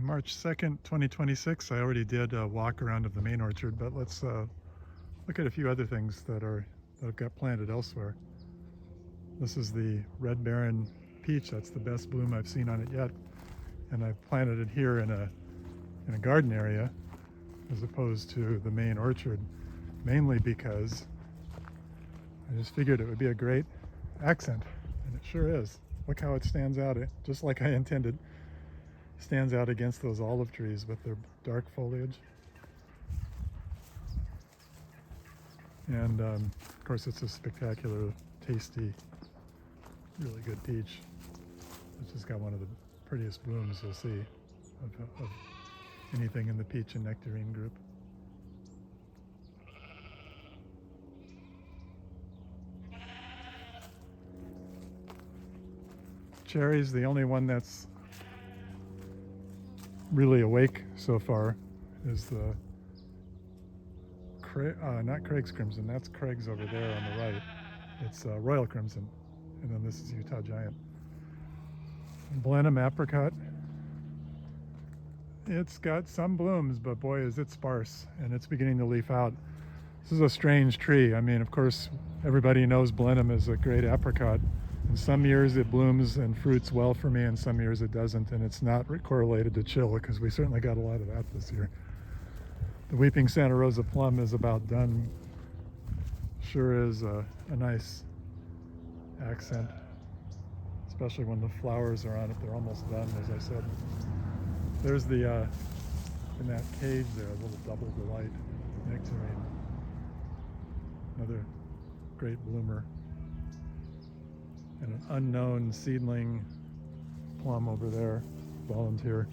March 2nd, 2026. I already did a walk around of the main orchard, but let's look at a few other things that I've got planted elsewhere. This is the Red Baron peach. That's the best bloom I've seen on it yet, and I've planted it here in a garden area as opposed to the main orchard, mainly because I just figured it would be a great accent, and it sure is. Look how it stands out, just like I intended. Stands out against those olive trees with their dark foliage. And of course it's a spectacular, tasty, really good peach. It's just got one of the prettiest blooms you'll see of anything in the peach and nectarine group. Cherry's the only one that's really awake so far. Is the not Craig's Crimson, that's Craig's over there on the right. It's Royal Crimson, and then this is Utah Giant. Blenheim Apricot, it's got some blooms, but boy is it sparse, and it's beginning to leaf out. This is a strange tree. I mean, of course everybody knows Blenheim is a great apricot. In some years it blooms and fruits well for me, and some years it doesn't, and it's not correlated to chill, because we certainly got a lot of that this year. The Weeping Santa Rosa plum is about done. Sure is a nice accent, especially when the flowers are on it. They're almost done, as I said. There's the, in that cage there, a little Double Delight nectarine. Another great bloomer. And an unknown seedling plum over there, Volunteer.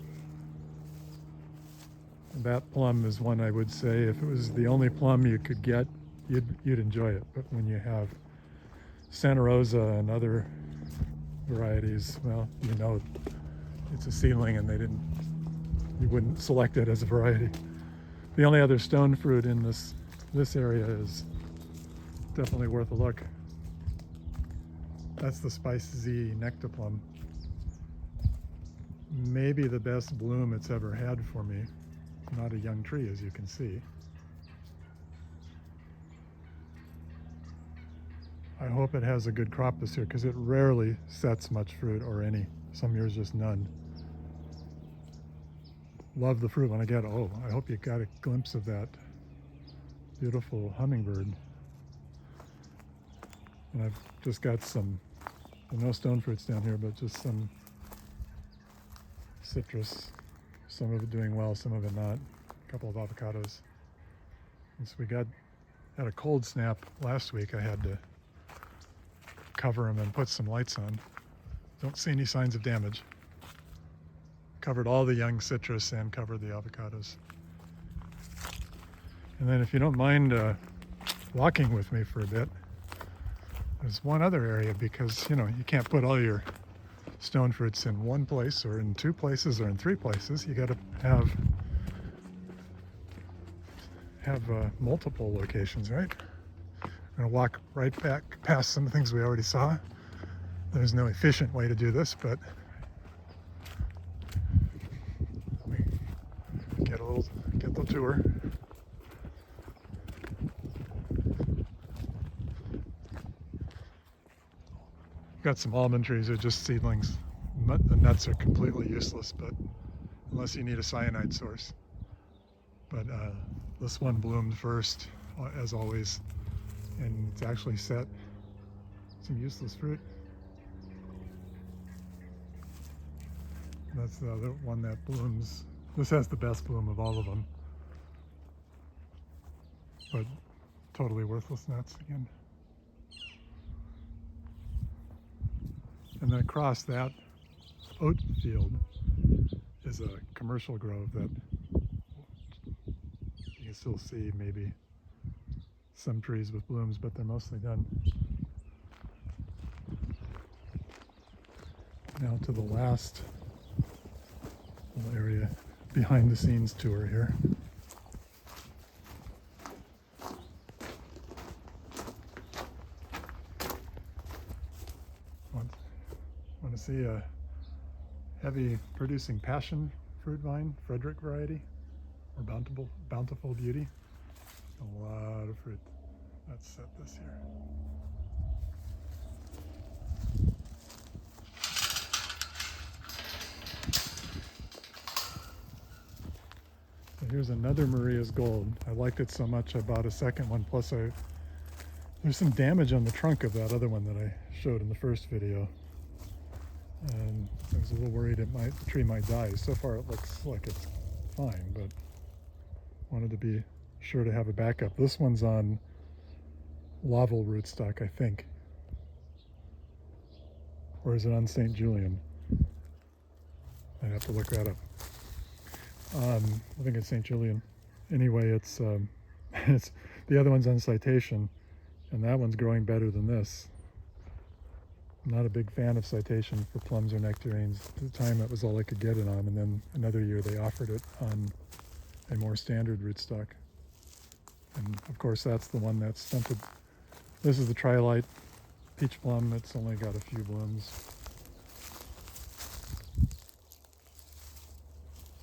And that plum is one I would say, if it was the only plum you could get, you'd enjoy it. But when you have Santa Rosa and other varieties, well, you know it's a seedling, and you wouldn't select it as a variety. The only other stone fruit in this area is definitely worth a look. That's the Spice Z Nectaplum. Maybe the best bloom it's ever had for me. Not a young tree, as you can see. I hope it has a good crop this year, because it rarely sets much fruit, or any. Some years just none. Love the fruit when I get it. Oh, I hope you got a glimpse of that beautiful hummingbird. And I've just got no stone fruits down here, but just some citrus. Some of it doing well, some of it not. A couple of avocados. And so we had a cold snap last week. I had to cover them and put some lights on. Don't see any signs of damage. Covered all the young citrus and covered the avocados. And then if you don't mind walking with me for a bit, there's one other area, because you can't put all your stone fruits in one place, or in two places, or in three places. You got to have multiple locations, right? I'm gonna walk right back past some things we already saw. There's no efficient way to do this, but we get the tour. Got some almond trees, they're just seedlings. The nuts are completely useless, but unless you need a cyanide source. But this one bloomed first, as always, and it's actually set some useless fruit. That's the other one that blooms. This has the best bloom of all of them, but totally worthless nuts again. And then across that oat field is a commercial grove that you can still see maybe some trees with blooms, but they're mostly done. Now to the last little area, behind the scenes tour here. Want to see a heavy producing passion fruit vine, Frederick variety, or bountiful beauty. A lot of fruit. Let's set this here. So here's another Maria's Gold. I liked it so much I bought a second one. Plus there's some damage on the trunk of that other one that I showed in the first video. And I was a little worried the tree might die. So far it looks like it's fine, but wanted to be sure to have a backup. This one's on Laval rootstock, I think. Or is it on St. Julian? I'd have to look that up. I think it's St. Julian. Anyway, it's it's the other one's on Citation, and that one's growing better than this. I'm not a big fan of Citation for plums or nectarines. At the time, that was all I could get it on, and then another year they offered it on a more standard rootstock. And of course, that's the one that's stunted. This is the Trilite peach plum. It's only got a few blooms.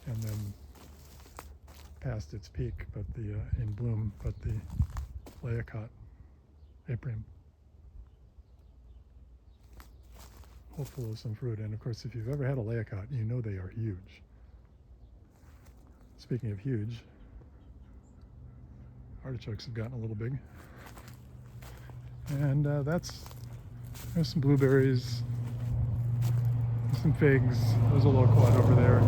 And then past its peak, but the in bloom, but the Layocotte Aprium. Hopeful of some fruit, and of course if you've ever had a Layocotte, you know they are huge. Speaking of huge, artichokes have gotten a little big. And there's some blueberries, some figs. There's a loquat over there.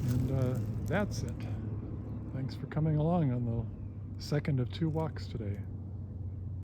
And that's it. Thanks for coming along on the second of 2 walks today.